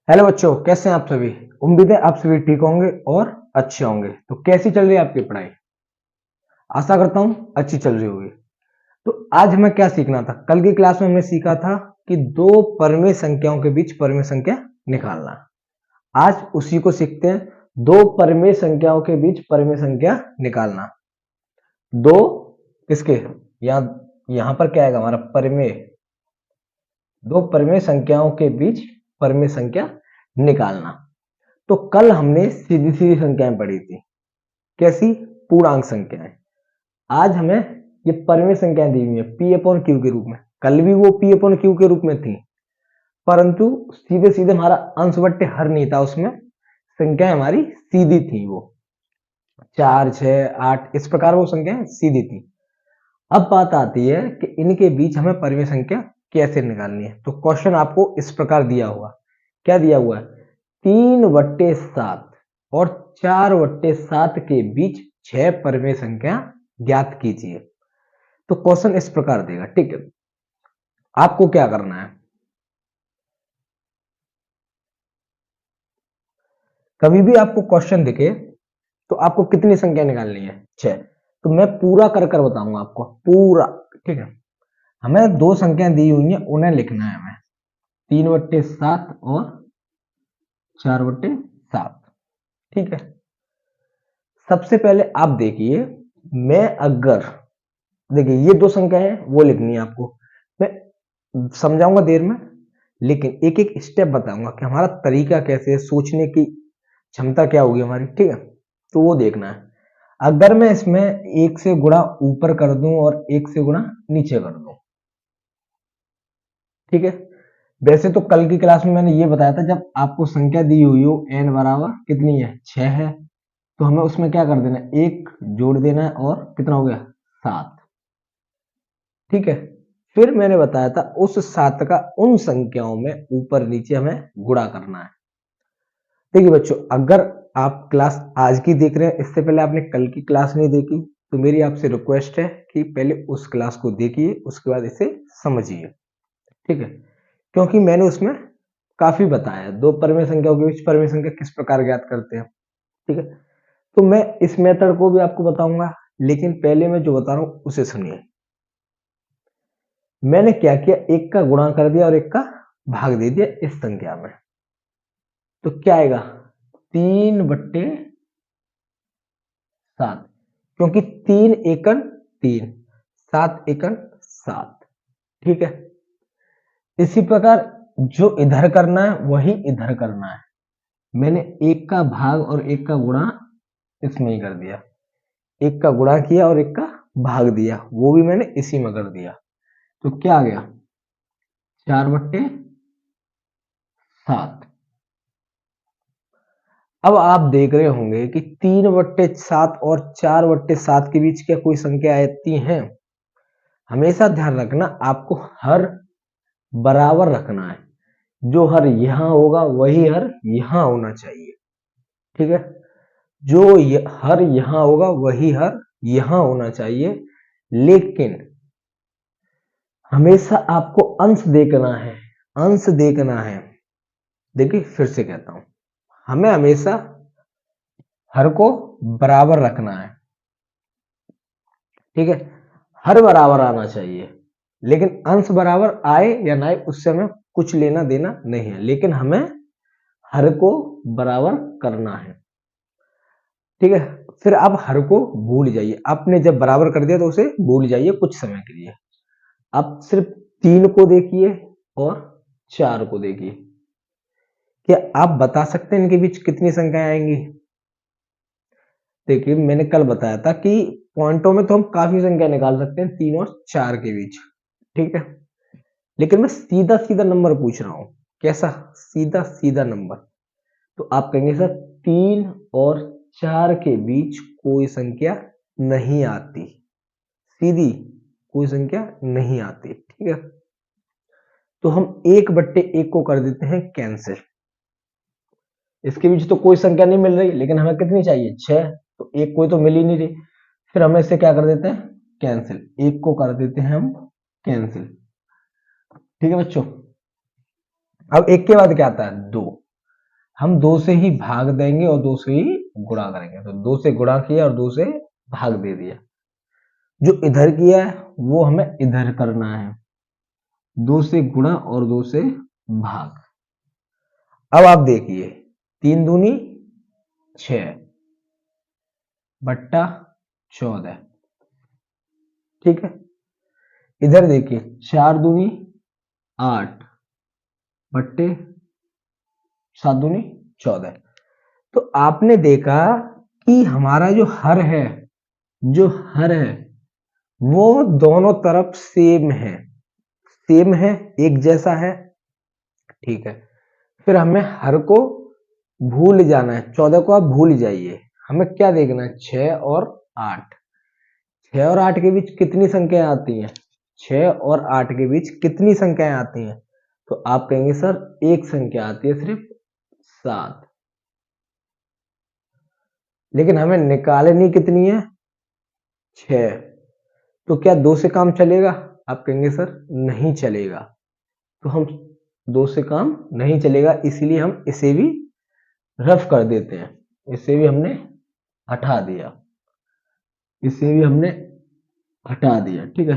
Hello बच्चों, कैसे हैं आप सभी। उम्मीद है आप सभी ठीक होंगे और अच्छे होंगे। तो कैसी चल रही है आपकी पढ़ाई। आशा करता हूं अच्छी चल रही होगी। तो आज हमें क्या सीखना था। कल की क्लास में हमने सीखा था कि दो परमेय संख्याओं के बीच परमेय संख्या निकालना। आज उसी को सीखते हैं, दो परमेय संख्याओं के बीच परमेय संख्या निकालना। दो किसके, यहां पर क्या आएगा हमारा परमेय। दो परमेय संख्याओं के बीच परमेय संख्या निकालना। तो कल हमने सीधी सीधी संख्याएं पढ़ी थी। कैसी, पूर्णांक संख्याएं। आज हमें ये परमेय संख्याएं दी हुई है पी अपॉन क्यू के रूप में। कल भी वो पी अपॉन क्यू के रूप में थी, परंतु सीधे सीधे हमारा अंश बट्टे हर नहीं था, उसमें संख्याएं हमारी सीधी थी। वो 4, 6, 8 इस प्रकार वो संख्याएं सीधी थी। अब बात आती है कि इनके बीच हमें परमेय संख्या कैसे निकालनी है। तो क्वेश्चन आपको इस प्रकार दिया होगा। क्या दिया हुआ है, 3/7 और 4/7 के बीच 6 परमेय संख्या ज्ञात कीजिए। तो क्वेश्चन इस प्रकार देगा, ठीक है। आपको क्या करना है, कभी भी आपको क्वेश्चन दिखे तो आपको कितनी संख्या निकालनी है, 6। तो मैं पूरा कर कर बताऊंगा आपको, पूरा, ठीक है। हमें दो संख्या दी हुई है, उन्हें लिखना है हमें, 3/7 और 4/7, ठीक है। सबसे पहले आप देखिए, मैं अगर, देखिए ये दो संख्या है वो लिखनी है आपको। मैं समझाऊंगा देर में, लेकिन एक एक स्टेप बताऊंगा कि हमारा तरीका कैसे है, सोचने की क्षमता क्या होगी हमारी, ठीक है। तो वो देखना है। अगर मैं इसमें एक से गुणा ऊपर कर दूं और एक से गुणा नीचे कर दूं, ठीक है। वैसे तो कल की क्लास में मैंने ये बताया था, जब आपको संख्या दी हुई हो n बराबर कितनी है, 6 है, तो हमें उसमें क्या कर देना है, एक जोड़ देना है और कितना हो गया, 7, ठीक है। फिर मैंने बताया था उस 7 का उन संख्याओं में ऊपर नीचे हमें गुणा करना है। देखिए बच्चों, अगर आप क्लास आज की देख रहे हैं, इससे पहले आपने कल की क्लास नहीं देखी, तो मेरी आपसे रिक्वेस्ट है कि पहले उस क्लास को देखिए, उसके बाद इसे समझिए, ठीक है। क्योंकि मैंने उसमें काफी बताया दो परमेय संख्याओं के बीच परमेय संख्या किस प्रकार ज्ञात करते हैं, ठीक है। तो मैं इस मेथड को भी आपको बताऊंगा, लेकिन पहले मैं जो बता रहा हूं उसे सुनिए। मैंने क्या किया, एक का गुणा कर दिया और एक का भाग दे दिया इस संख्या में। तो क्या आएगा, 3/7, क्योंकि 3 एकन 3, 7 एकन 7, ठीक है। इसी प्रकार जो इधर करना है वही इधर करना है। मैंने एक का भाग और एक का गुणा इसमें ही कर दिया, एक का गुणा किया और एक का भाग दिया, वो भी मैंने इसी में कर दिया। तो क्या आ गया, 4/7। अब आप देख रहे होंगे कि 3/7 और 4/7 के बीच क्या कोई संख्या आती है। हमेशा ध्यान रखना, आपको हर बराबर रखना है। जो हर यहां होगा वही हर यहां होना चाहिए, ठीक है। जो हर यहां होगा वही हर यहां होना चाहिए, लेकिन हमेशा आपको अंश देखना है, अंश देखना है। देखिए फिर से कहता हूं, हमें हमेशा हर को बराबर रखना है, ठीक है। हर बराबर आना चाहिए, लेकिन अंश बराबर आए या ना आए उससे हमें कुछ लेना देना नहीं है, लेकिन हमें हर को बराबर करना है, ठीक है। फिर आप हर को भूल जाइए, आपने जब बराबर कर दिया तो उसे भूल जाइए कुछ समय के लिए। आप सिर्फ 3 को देखिए और 4 को देखिए। क्या आप बता सकते हैं इनके बीच कितनी संख्याएं आएंगी। देखिए मैंने कल बताया था कि पॉइंटों में तो हम काफी संख्या निकाल सकते हैं 3 और 4 के बीच, ठीक है। लेकिन मैं सीधा सीधा नंबर पूछ रहा हूं, कैसा, सीधा सीधा नंबर। तो आप कहेंगे सर 3 और 4 के बीच कोई संख्या नहीं आती, सीधी कोई संख्या नहीं आती, ठीक है। तो हम 1/1 को कर देते हैं कैंसिल। इसके बीच तो कोई संख्या नहीं मिल रही, लेकिन हमें कितनी चाहिए, 6, तो एक कोई तो मिल ही नहीं रही। फिर हम इसे क्या कर देते हैं, कैंसिल, एक को कर देते हैं हम कैंसिल, ठीक है बच्चों। अब एक के बाद क्या आता है, 2। हम 2 से ही भाग देंगे और 2 से ही गुणा करेंगे। तो 2 से गुणा किया और 2 से भाग दे दिया। जो इधर किया है वो हमें इधर करना है, 2 से गुणा और 2 से भाग। अब आप देखिए 3 दूनी 6 बट्टा 14, ठीक है। इधर देखिए 4 दूनी 8 बट्टे 7 दूनी 14। तो आपने देखा कि हमारा जो हर है, जो हर है वो दोनों तरफ सेम है, सेम है, एक जैसा है, ठीक है। फिर हमें हर को भूल जाना है, 14 को आप भूल जाइए। हमें क्या देखना है, 6 और 8। 6 और 8 के बीच कितनी संख्याएं आती हैं? 6 और 8 के बीच कितनी संख्याएं आती हैं? तो आप कहेंगे सर एक संख्या आती है सिर्फ 7। लेकिन हमें निकालनी कितनी है? 6। तो क्या 2 से काम चलेगा? आप कहेंगे सर नहीं चलेगा। तो हम 2 से काम नहीं चलेगा, इसलिए हम इसे भी रफ कर देते हैं। इसे भी हमने हटा दिया, इसे भी हमने हटा दिया, ठीक है।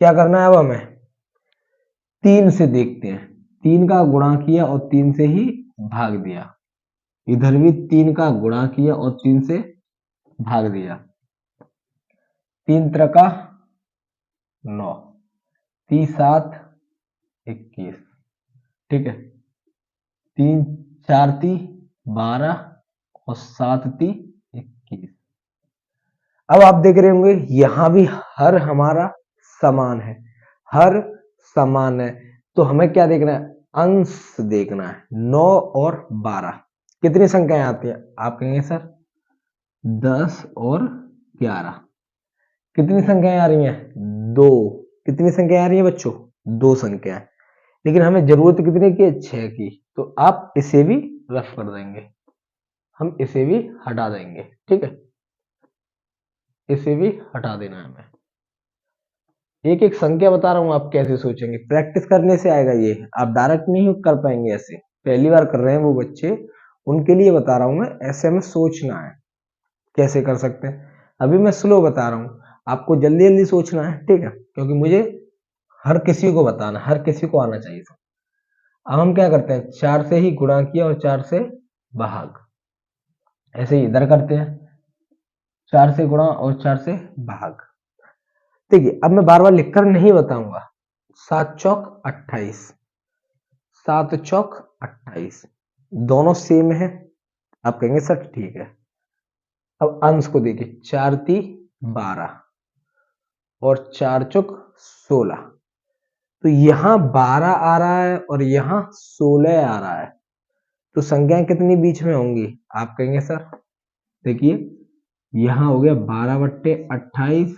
क्या करना है अब हमें? 3 से देखते हैं। 3 का गुणा किया और 3 से ही भाग दिया। इधर भी 3 का गुणा किया और 3 से भाग दिया। 3 त्रिका 9, 3 7 21, ठीक है। 3 4 12 और 7 21। अब आप देख रहे होंगे यहां भी हर हमारा समान है, हर समान है। तो हमें क्या देखना है? अंश देखना है। 9 और 12 कितनी संख्याएं आती हैं? आप कहेंगे सर 10 और 11। कितनी संख्याएं आ रही हैं? 2। कितनी संख्याएं आ रही हैं बच्चों? 2 संख्याएं। लेकिन हमें जरूरत कितने की है? 6 की। तो आप इसे भी रफ कर देंगे, हम इसे भी हटा देंगे, ठीक है। इसे भी हटा देना है हमें। एक एक संख्या बता रहा हूं, आप कैसे सोचेंगे, प्रैक्टिस करने से आएगा ये, आप डायरेक्ट नहीं कर पाएंगे ऐसे। पहली बार कर रहे हैं वो बच्चे, उनके लिए बता रहा हूं मैं, ऐसे हमें सोचना है कैसे कर सकते हैं। अभी मैं स्लो बता रहा हूं, आपको जल्दी जल्दी सोचना है, ठीक है, क्योंकि मुझे हर किसी को बताना, हर किसी को आना चाहिए। अब हम क्या करते हैं, 4 से ही गुणा किया और 4 से भाग, ऐसे ही इधर करते हैं, 4 से गुणा और 4 से भाग। देखिए अब मैं बार बार लिखकर नहीं बताऊंगा। 7 चौक 28, 7 चौक 28, दोनों सेम है। आप कहेंगे सर ठीक है। अब अंश को देखिए, 4 12 और 4 चौक 16। तो यहां 12 आ रहा है और यहां 16 आ रहा है। तो संख्याएं कितनी बीच में होंगी? आप कहेंगे सर देखिए यहां हो गया 12/28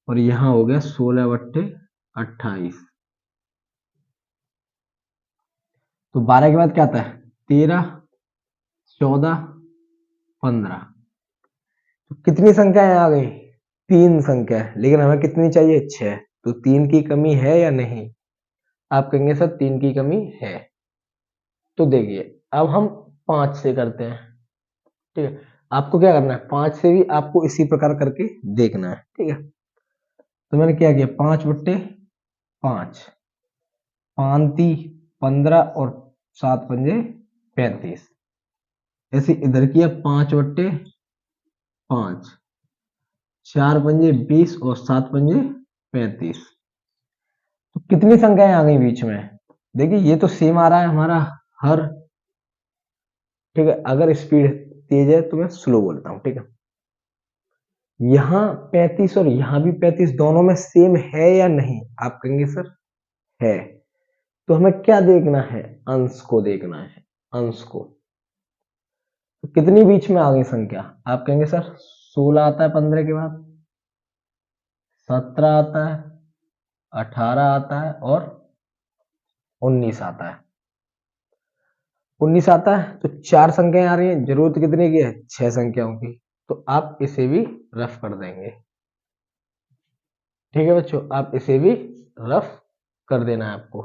और यहां हो गया 16/28। तो 12 के बाद क्या आता है? 13 14 15। तो कितनी संख्याएं आ गई? 3 संख्या, लेकिन हमें कितनी चाहिए? 6। तो 3 की कमी है या नहीं? आप कहेंगे सर 3 की कमी है। तो देखिए अब हम 5 से करते हैं, ठीक है। आपको क्या करना है, 5 से भी आपको इसी प्रकार करके देखना है, ठीक है। तो मैंने क्या किया, 5/5, 5×3 = 15 और 7×5 = 35। ऐसे इधर किया 5/5, 4×5 = 20 और 7×5 = 35। तो कितनी संख्याएं आ गई बीच में? देखिए ये तो सेम आ रहा है हमारा हर, ठीक है। अगर स्पीड तेज है तो मैं स्लो बोलता हूं, ठीक है। यहां 35 और यहां भी 35, दोनों में सेम है या नहीं? आप कहेंगे सर है। तो हमें क्या देखना है? अंश को देखना है, अंश को। तो कितनी बीच में आ गई संख्या? आप कहेंगे सर 16 आता है 15 के बाद, 17 आता है, 18 आता है और 19 आता है। 19 आता है तो 4 संख्याएं आ रही हैं, जरूरत कितने की है? 6 संख्याओं की। तो आप इसे भी रफ कर देंगे, ठीक है बच्चों, आप इसे भी रफ कर देना है आपको।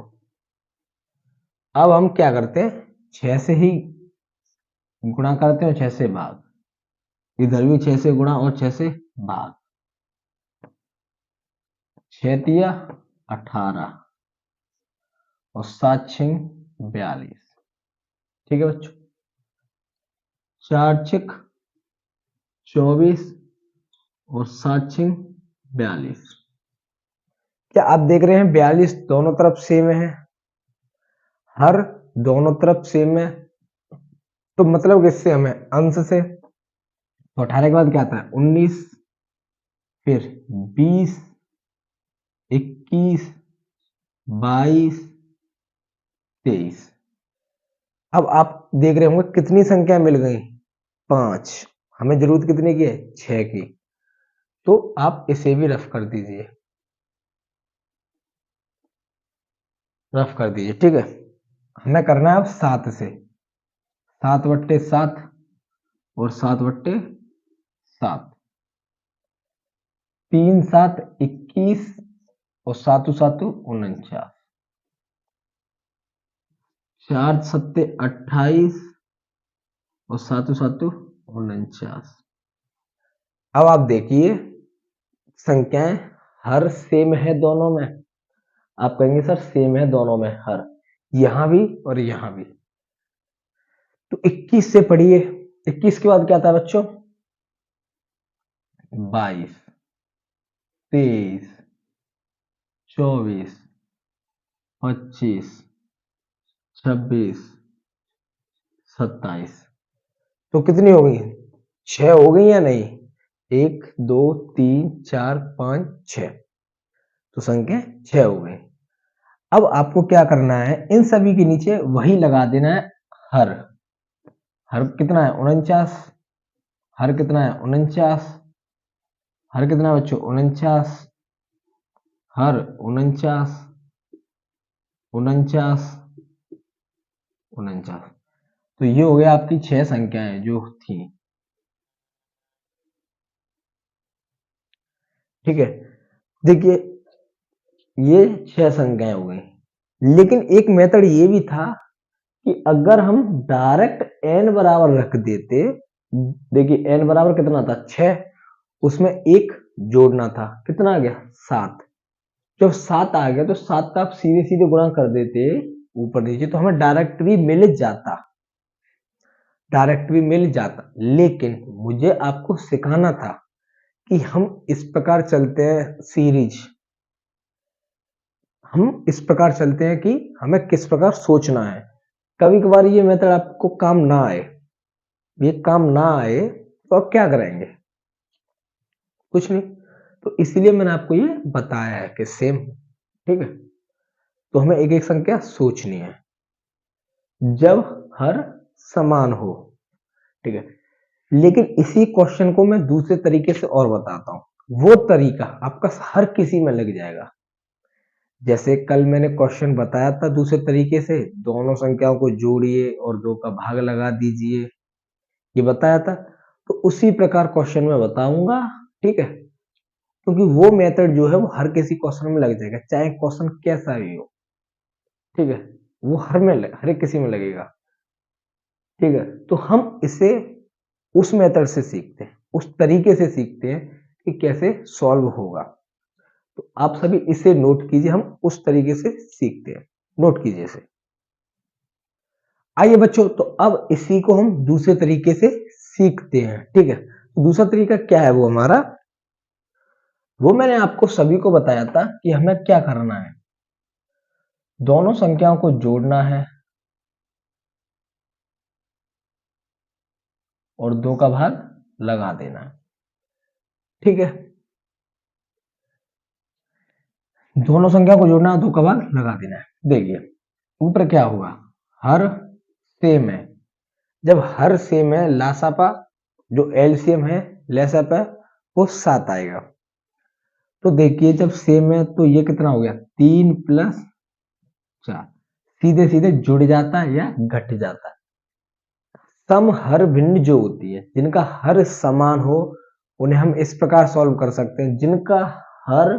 अब हम क्या करते हैं, 6 से ही गुणा करते हैं और 6 से भाग, इधर भी 6 से गुणा और 6 से भाग, 6 तिया 18 और 7 6 42। ठीक है बच्चों, 4 6 24 और 7 6 42। क्या आप देख रहे हैं 42 दोनों तरफ सेम है, हर दोनों तरफ सेम है, तो मतलब किससे हमें अंश से। तो 18 के बाद क्या आता है 19, फिर 20, 21, 22, 23। अब आप देख रहे होंगे कितनी संख्या मिल गई, 5। हमें जरूरत कितनी की है, 6 की। तो आप इसे भी रफ कर दीजिए, रफ कर दीजिए। ठीक है, हमें करना है अब 7 से, 7/7 और 7/7, 3 7 21 और 7 7 49, 4 7 28 और 7 7 49। अब आप देखिए संख्याएं हर सेम है दोनों में, आप कहेंगे सर सेम है दोनों में हर, यहां भी और यहां भी। तो 21 से पढ़िए, 21 के बाद क्या आता है बच्चों, 22, 23, 24, 25, 26, 27। तो कितनी हो गई, 6 हो गई या नहीं, 1 2 3 4 5 6, तो संख्या 6 हो गई। अब आपको क्या करना है, इन सभी के नीचे वही लगा देना है हर। हर कितना है 49, हर कितना है 49, हर कितना है बच्चों 49, हर 49, 49, 49। तो ये हो गया आपकी 6 संख्याएं जो थी। ठीक है, देखिए ये 6 संख्याएं हो गई, लेकिन एक मेथड ये भी था कि अगर हम डायरेक्ट n बराबर रख देते, देखिए n बराबर कितना था 6, उसमें एक जोड़ना था, कितना आ गया 7। जब 7 आ गया तो 7 का आप सीधे सीधे गुणा कर देते ऊपर नीचे, तो हमें डायरेक्ट भी मिल जाता, डायरेक्ट भी मिल जाता। लेकिन मुझे आपको सिखाना था कि हम इस प्रकार चलते हैं सीरीज, हम इस प्रकार चलते हैं कि हमें किस प्रकार सोचना है। कभी कभार ये मेथड आपको काम ना आए, ये काम ना आए तो आप क्या करेंगे, कुछ नहीं। तो इसलिए मैंने आपको ये बताया है कि सेम। ठीक है, तो हमें एक एक संख्या सोचनी है जब हर समान हो। ठीक है, लेकिन इसी क्वेश्चन को मैं दूसरे तरीके से और बताता हूं, वो तरीका आपका हर किसी में लग जाएगा। जैसे कल मैंने क्वेश्चन बताया था दूसरे तरीके से, दोनों संख्याओं को जोड़िए और 2 का भाग लगा दीजिए, ये बताया था। तो उसी प्रकार क्वेश्चन में बताऊंगा। ठीक है, क्योंकि वो मेथड जो है वो हर किसी क्वेश्चन में लग जाएगा, चाहे क्वेश्चन कैसा भी हो। ठीक है, वो हर एक किसी में लगेगा। ठीक है, तो हम इसे उस मेथड से सीखते हैं, उस तरीके से सीखते हैं कि कैसे सॉल्व होगा। तो आप सभी इसे नोट कीजिए, हम उस तरीके से सीखते हैं, नोट कीजिए इसे। आइए बच्चों, तो अब इसी को हम दूसरे तरीके से सीखते हैं। ठीक है, तो दूसरा तरीका क्या है वो हमारा, वो मैंने आपको सभी को बताया था कि हमें क्या करना है, दोनों संख्याओं को जोड़ना है और 2 का भाग लगा देना है। ठीक है, दोनों संख्या को जोड़ना है, 2 का भाग लगा देना है। देखिए ऊपर क्या होगा, हर सेम है, जब हर सेम है लासापा जो एलसीएम है लसापा वो 7 आएगा। तो देखिए जब सेम है तो ये कितना हो गया 3 + 4, सीधे सीधे जुड़ जाता है या घट जाता है। सम हर भिन्न जो होती है, जिनका हर समान हो, उन्हें हम इस प्रकार सॉल्व कर सकते हैं। जिनका हर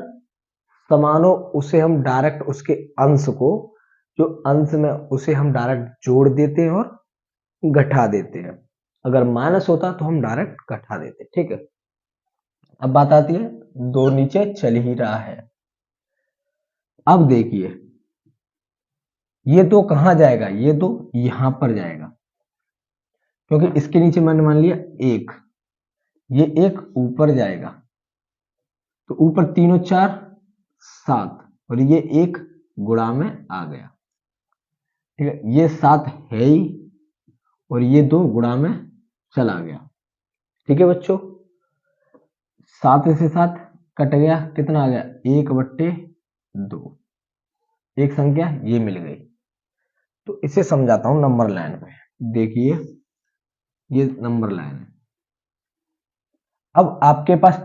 समान हो उसे हम डायरेक्ट उसके अंश को जो अंश में उसे हम डायरेक्ट जोड़ देते हैं और घटा देते हैं। अगर माइनस होता तो हम डायरेक्ट घटा देते। ठीक है, अब बात आती है दो नीचे चल ही रहा है। अब देखिए ये दो कहां जाएगा, ये दो यहां पर जाएगा, क्योंकि इसके नीचे मैंने मान लिया एक, ये एक ऊपर जाएगा, तो ऊपर तीनों चार 7 और ये एक गुणा में आ गया। ठीक है, ये 7 है ही और ये 2 गुणा में चला गया। ठीक है बच्चों, 7 से 7 कट गया, कितना आ गया 1/2, एक संख्या ये मिल गई। तो इसे समझाता हूं नंबर लाइन पे। देखिए ये नंबर लाइन है। अब आपके पास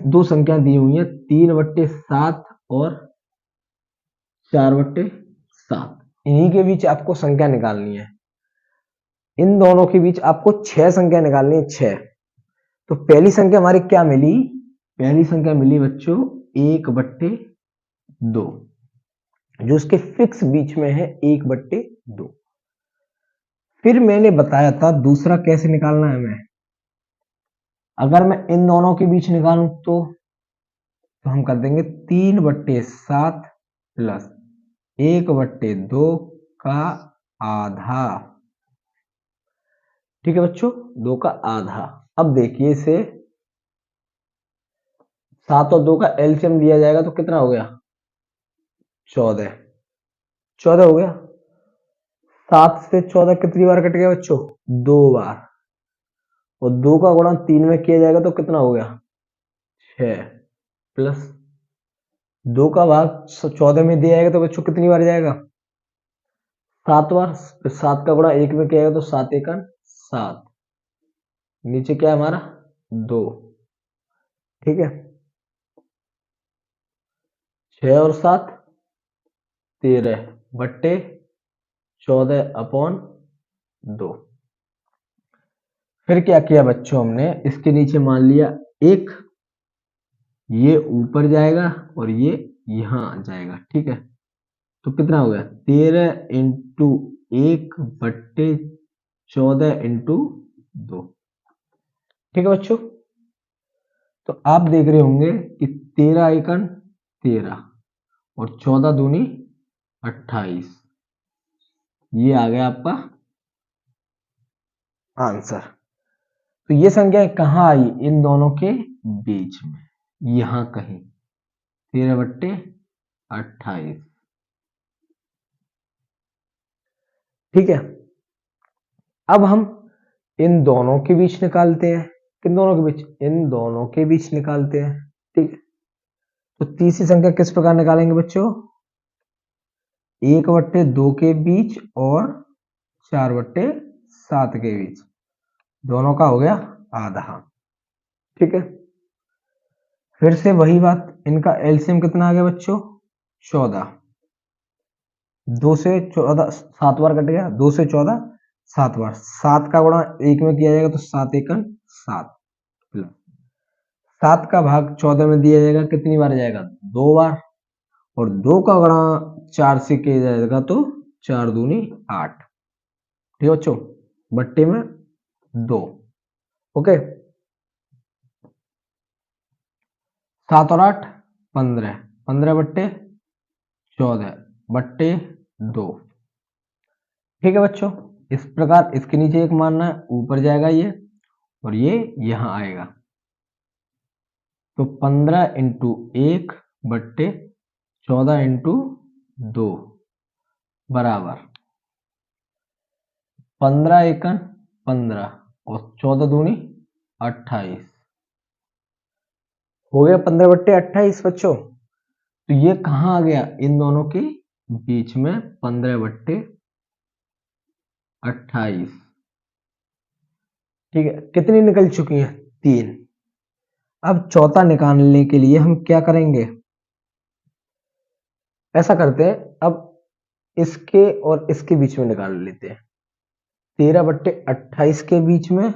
दो संख्या दी हुई है, 3/7 और 4/7। इन्हीं के बीच आपको संख्या निकालनी है। इन दोनों के बीच आपको 6 संख्या निकालनी है, 6। तो पहली संख्या हमारी क्या मिली, पहली संख्या मिली बच्चों 1/2, जो इसके फिक्स बीच में है 1/2। फिर मैंने बताया था दूसरा कैसे निकालना है हमें। अगर मैं इन दोनों के बीच निकालूं तो हम कर देंगे 3/7 प्लस 1/2 का आधा। ठीक है बच्चों, 2 का आधा। अब देखिए इसे 7 और 2 का एलसीएम लिया जाएगा तो कितना हो गया 14, 14 हो गया। 7 से 14 कितनी बार कट गया बच्चों, 2 बार। और 2 का गुणा 3 में किया जाएगा तो कितना हो गया 6, प्लस 2 का भाग 14 में दिया जाएगा तो बच्चों कितनी बार जाएगा 7 बार। 7 का गुणा 1 में किया जाएगा तो 7 × 7, नीचे क्या है हमारा 2। ठीक है, 6 और 7 13/14/2। फिर क्या किया बच्चों हमने, इसके नीचे मान लिया 1, ये ऊपर जाएगा और ये यहां जाएगा। ठीक है, तो कितना हो गया 13×1/14/2। ठीक है बच्चों, तो आप देख रहे होंगे कि 13 एकन 13 और 14 दूनी 28, ये आ गया आपका आंसर। तो ये संख्या कहां आई, इन दोनों के बीच में, यहां कहीं 13/28। ठीक है, अब हम इन दोनों के बीच निकालते हैं। किन दोनों के बीच, इन दोनों के बीच निकालते हैं। ठीक है, तो तीसरी संख्या किस प्रकार निकालेंगे बच्चों, 1/2 के बीच और 4/7 के बीच, दोनों का हो गया आधा। ठीक है, फिर से वही बात, इनका एलसीएम कितना आ गया बच्चों 14। 2 से 14 7 बार कट गया, 2 से 14 7 बार। 7 का गुणा 1 में किया जाएगा तो 7 × 7 प्लस 7 का भाग 14 में दिया जाएगा, कितनी बार जाएगा 2 बार। और 2 का गुणा 4 से किया जाएगा तो 4 दूनी 8। ठीक है बच्चों, बट्टे में 2। ओके, 7 और 8 15, 15/14/2। ठीक है बच्चों, इस प्रकार इसके नीचे एक मानना है, ऊपर जाएगा ये और ये यहां आएगा। तो 15×1/14/2 बराबर 15 एकन 15 और 14 दूनी 28, हो गया 15/28 बच्चों। तो ये कहां आ गया, इन दोनों के बीच में 15/28। ठीक है, कितनी निकल चुकी हैं 3। अब चौथा निकालने के लिए हम क्या करेंगे, ऐसा करते हैं, अब इसके और इसके बीच में निकाल लेते हैं। 13/28 के बीच में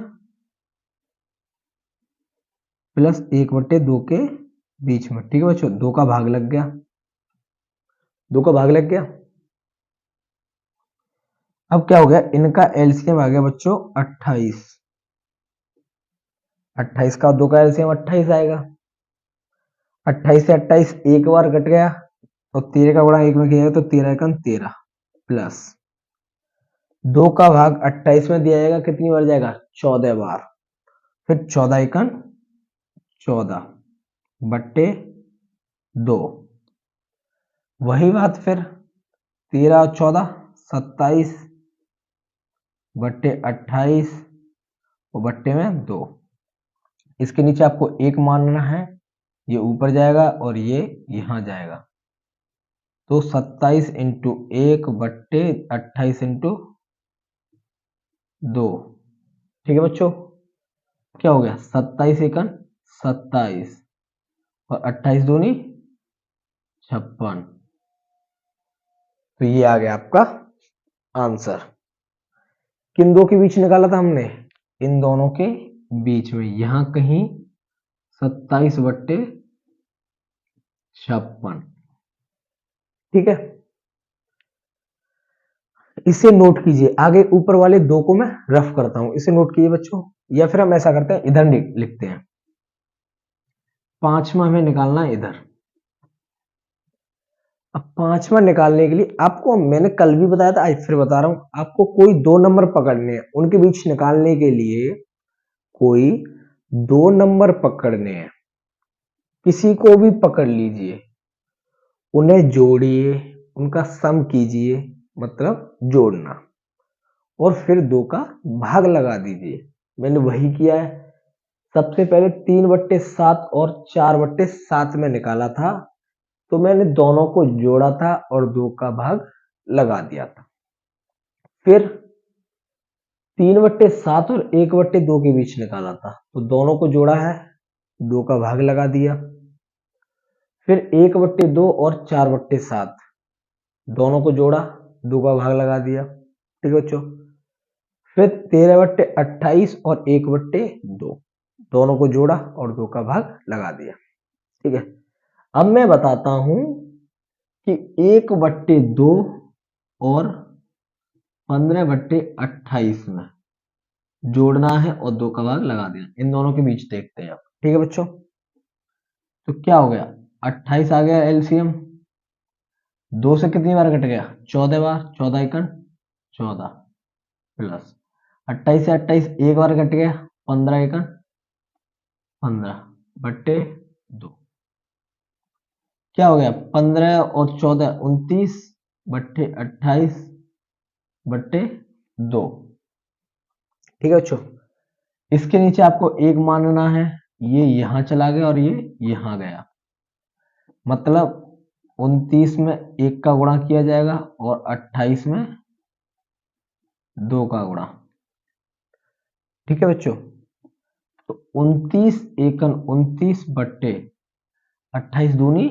प्लस 1/2 के बीच में। ठीक है बच्चों, 2 का भाग लग गया, 2 का भाग लग गया। अब क्या हो गया, इनका एलसीएम आ गया बच्चों 28। 28 का 2 का एलसीएम 28 आएगा। 28 से 28 एक बार कट गया, और 13 का गुणा एक में किया तो 13 एकम 13 प्लस 2 का भाग 28 में दिया जाएगा, कितनी बार जाएगा, 14 बार। फिर 14 एकम 14 बट्टे 2, वही बात फिर 13 और 14 27 बट्टे 28 और बट्टे में 2। इसके नीचे आपको एक मानना है, ये ऊपर जाएगा और ये यहां जाएगा, तो 27 इंटू 1 बट्टे 28 इंटू 2। ठीक है बच्चों, क्या हो गया, 27 एकन 27 और 28 दूनी 56। तो ये आ गया आपका आंसर। किन दो के बीच निकाला था हमने, इन दोनों के बीच में, यहां कहीं 27 बट्टे 56। ठीक है, इसे नोट कीजिए। आगे ऊपर वाले दो को मैं रफ करता हूं, इसे नोट कीजिए बच्चों, या फिर हम ऐसा करते हैं इधर लिखते हैं। पांचवा हमें निकालना है इधर। अब पांचवा निकालने के लिए आपको मैंने कल भी बताया था, आज फिर बता रहा हूं, आपको कोई 2 नंबर पकड़ने हैं, उनके बीच निकालने के लिए कोई 2 नंबर पकड़ने हैं। किसी को भी पकड़ लीजिए, उन्हें जोड़िए, उनका सम कीजिए, मतलब जोड़ना, और फिर 2 का भाग लगा दीजिए। मैंने वही किया है। सबसे पहले 3/7 और 4/7 में निकाला था, तो मैंने दोनों को जोड़ा था और 2 का भाग लगा दिया था। फिर 3/7 और 1/2 के बीच निकाला था, तो दोनों को जोड़ा है, 2 का भाग लगा दिया। फिर 1/2 और 4/7 दोनों को जोड़ा, 2 का भाग लगा दिया। ठीक है बच्चों, फिर 13/28 और 1/2 दोनों को जोड़ा और 2 का भाग लगा दिया। ठीक है, अब मैं बताता हूं कि 1/2 और 15/28 में जोड़ना है और 2 का भाग लगा दिया, इन दोनों के बीच देखते हैं आप। ठीक है बच्चों, तो क्या हो गया, 28 आ गया एलसीएम, 2 से कितनी बार कट गया, 14 बार, 14 एकन 14 प्लस 28 से 28 एक बार कट गया, 15 एकन 15 बट्टे 2। क्या हो गया, 15 और 14 29 बट्टे 28 बट्टे 2। ठीक है बच्चों, इसके नीचे आपको एक मानना है, ये यहां चला गया और ये यहां गया, मतलब 29 में 1 का गुणा किया जाएगा और 28 में 2 का गुणा। ठीक है बच्चों, तो 29 एकन 29 बट्टे 28 दूनी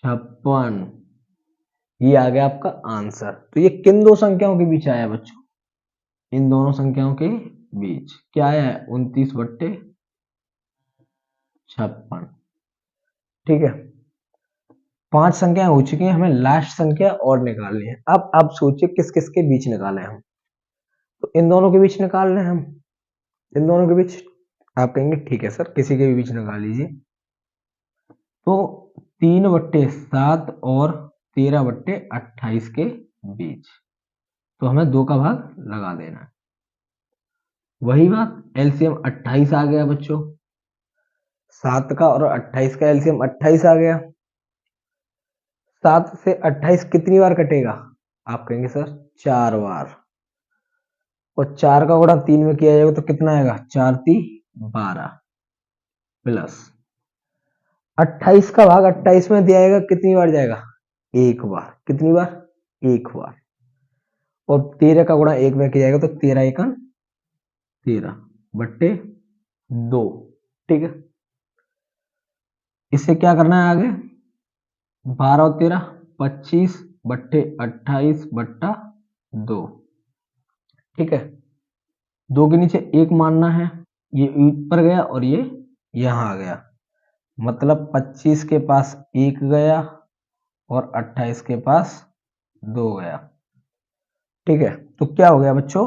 56, ये आ गया आपका आंसर। तो ये किन दो संख्याओं के बीच आया बच्चों, इन दोनों संख्याओं के बीच क्या आया है, 29/56। ठीक है, 5 संख्याएं हो चुकी हैं, हमें लास्ट संख्या और निकालनी है। अब आप सोचिए किस किस के बीच निकाले हम, तो इन दोनों के बीच निकाल रहे हैं हम, इन दोनों के बीच। आप कहेंगे ठीक है सर, किसी के भी बीच निकाल लीजिए। तो 3/7 और 13/28 के बीच, तो हमें 2 का भाग लगा देना है। वही बात, एलसीएम 28 आ गया बच्चों, 7 का और 28 का एलसीएम 28 आ गया। 7 से 28 कितनी बार कटेगा, आप कहेंगे सर 4 बार, और 4 का गुणा 3 में किया जाएगा तो कितना आएगा, 4 3 12 प्लस 28 का भाग 28 में दिया जाएगा, कितनी बार जाएगा, एक बार। कितनी बार, एक बार। और 13 का गुणा 1 में किया जाएगा तो 13 एकन 13 बट्टे 2। ठीक है, इससे क्या करना है आगे, 12 और 13 25 बट्टे 28 बट्टा 2। ठीक है, 2 के नीचे एक मानना है, ये ऊपर गया और ये यहां आ गया, मतलब 25 के पास 1 गया और 28 के पास 2 गया। ठीक है, तो क्या हो गया बच्चों,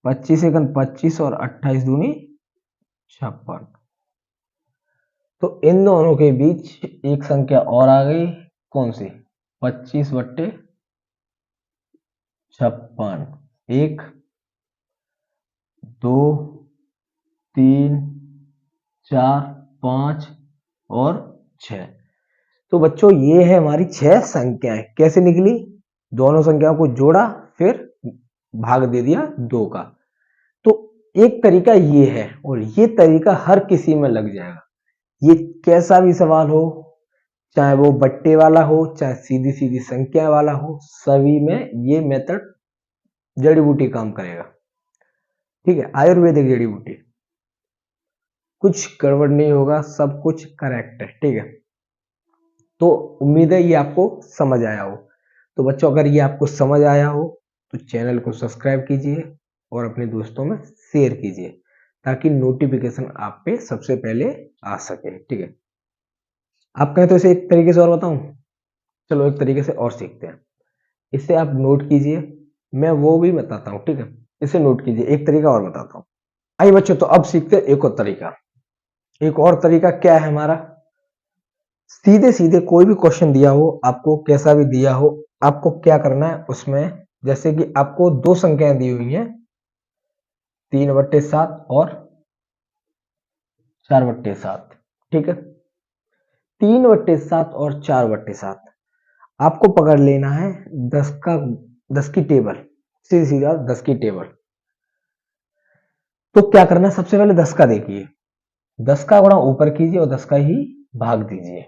25 एकम 25 और 28 दूनी 56। तो इन दोनों के बीच एक संख्या और आ गई, कौन सी, 25/56। 1 2 3 4 5 और 6। तो बच्चों ये है हमारी 6 संख्याएं। कैसे निकली, दोनों संख्याओं को जोड़ा फिर भाग दे दिया 2 का। तो एक तरीका ये है और ये तरीका हर किसी में लग जाएगा। ये कैसा भी सवाल हो, चाहे वो बट्टे वाला हो, चाहे सीधी सीधी संख्या वाला हो, सभी में ये मेथड जड़ी बूटी काम करेगा। ठीक है, आयुर्वेदिक जड़ी बूटी, कुछ गड़बड़ नहीं होगा, सब कुछ करेक्ट है। ठीक है, तो उम्मीद है ये आपको समझ आया हो। तो बच्चों अगर ये आपको समझ आया हो तो चैनल को सब्सक्राइब कीजिए और अपने दोस्तों में शेयर कीजिए ताकि नोटिफिकेशन आप पे सबसे पहले आ सके। ठीक है, आप कहें तो इसे एक तरीके से और बताऊं, चलो एक तरीके से और सीखते हैं। इसे आप नोट कीजिए, मैं वो भी बताता हूँ। ठीक है, इसे नोट कीजिए, एक तरीका और बताता हूँ। आइए बच्चों, तो अब सीखते हैं एक और तरीका। एक और तरीका क्या है हमारा, सीधे सीधे कोई भी क्वेश्चन दिया हो आपको, कैसा भी दिया हो, आपको क्या करना है उसमें, जैसे कि आपको 2 संख्याएं दी हुई हैं, 3/7 और 4/7। ठीक है, 3/7 और 4/7 आपको पकड़ लेना है 10 की टेबल, सीधी सीधा 10 की टेबल। तो क्या करना है, सबसे पहले 10 का देखिए, 10 का गुणा ऊपर कीजिए और 10 का ही भाग दीजिए,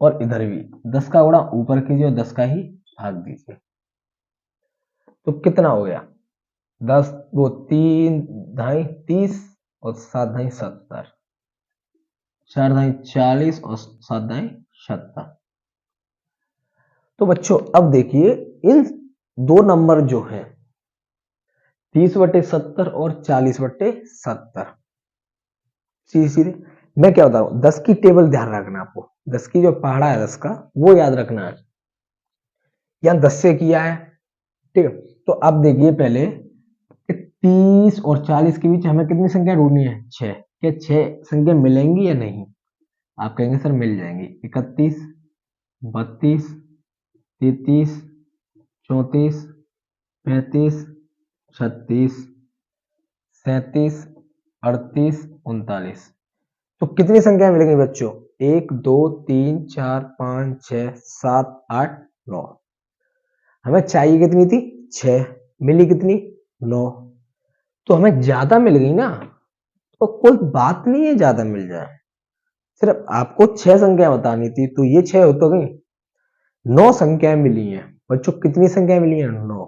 और इधर भी 10 का गुणा ऊपर कीजिए और 10 का ही भाग दीजिए। तो कितना हो गया, 10 वो 3 ढाई 30 और 7 ढाई 70, 4 ढाई 40 और 7 ढाई 70। तो बच्चों अब देखिए इन 2 नंबर जो है 30/70 और 40/70, सीधे सीधे मैं क्या बता रहा हूं, 10 की टेबल ध्यान रखना आपको, 10 की जो पहाड़ा है 10 का वो याद रखना है, यहां 10 से किया है। ठीक है, तो अब देखिए पहले 30 और 40 के बीच हमें कितनी संख्या ढूंढनी है, 6। क्या 6 संख्या मिलेंगी या नहीं, आप कहेंगे सर मिल जाएंगी, 31 32 33 34 35 36 37 38 39। तो कितनी संख्या मिलेंगी बच्चों, 1 2 3 4 5 6 7 8 9। हमें चाहिए कितनी थी, 6, मिली कितनी, 9। तो हमें ज्यादा मिल गई ना, तो कोई बात नहीं है ज्यादा मिल जाए, सिर्फ आपको 6 संख्या बतानी थी, तो ये 6 हो तो गई, 9 संख्याएं मिली हैं बच्चों। कितनी संख्या मिली है, 9।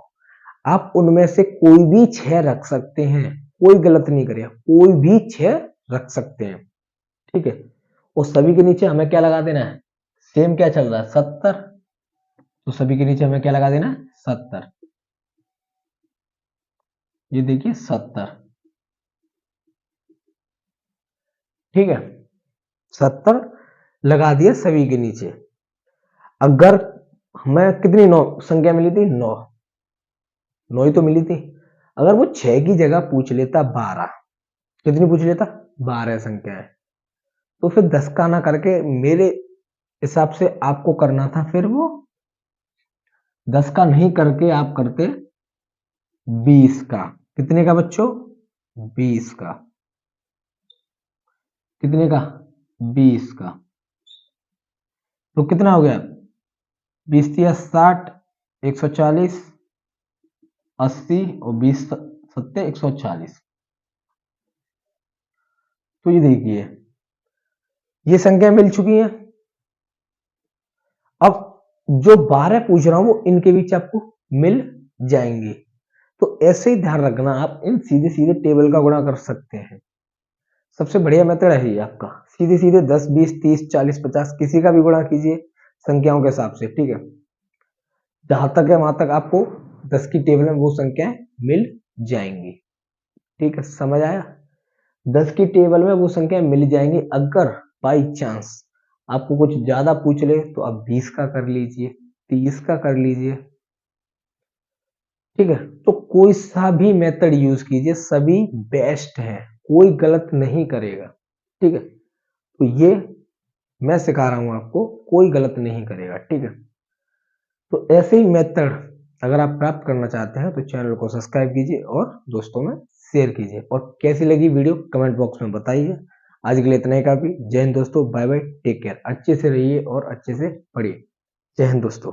आप उनमें से कोई भी 6 रख सकते हैं, कोई गलत नहीं करेगा, कोई भी 6 रख सकते हैं। ठीक है, और सभी के नीचे हमें क्या लगा देना है, सेम क्या चल रहा है, 70। तो सभी के नीचे हमें क्या लगा देना है, 70। ये देखिए 70। ठीक है, 70 लगा दिया सभी के नीचे। अगर हमें कितनी 9 संख्या मिली थी, 9, 9 ही तो मिली थी। अगर वो 6 की जगह पूछ लेता 12, कितनी पूछ लेता, 12 संख्या है, तो फिर 10 का ना करके मेरे हिसाब से आपको करना था, फिर वो 10 का नहीं करके आप करते 20 का। कितने का बच्चों, 20 का। कितने का, 20 का। तो कितना हो गया, 20 या 60, 140, 80 और 20 सत्ते 140। तो ये देखिए ये संख्या मिल चुकी है। अब जो 12 पूछ रहा हूं वो इनके बीच आपको मिल जाएंगे। तो ऐसे ही ध्यान रखना, आप इन सीधे सीधे टेबल का गुणा कर सकते हैं। सबसे बढ़िया मेथड है ये आपका, सीधे सीधे 10 20 30 40 50 किसी का भी गुणा कीजिए संख्याओं के हिसाब से। ठीक है, जहां तक है वहां तक आपको 10 की टेबल में वो संख्याएं मिल जाएंगी। ठीक है, समझ आया, 10 की टेबल में वो संख्या मिल जाएंगी। अगर बाई चांस आपको कुछ ज्यादा पूछ ले तो आप 20 का कर लीजिए, 30 का कर लीजिए। ठीक है। तो कोई सा भी मेथड यूज कीजिए, सभी बेस्ट है, कोई गलत नहीं करेगा। ठीक है, तो ये मैं सिखा रहा हूं आपको, कोई गलत नहीं करेगा। ठीक है, तो ऐसे ही मेथड अगर आप प्राप्त करना चाहते हैं तो चैनल को सब्सक्राइब कीजिए और दोस्तों में शेयर कीजिए। और कैसी लगी वीडियो कमेंट बॉक्स में बताइए। आज के लिए इतना ही काफी। जय हिंद दोस्तों, बाय बाय, टेक केयर, अच्छे से रहिए और अच्छे से पढ़िए। जय हिंद दोस्तों।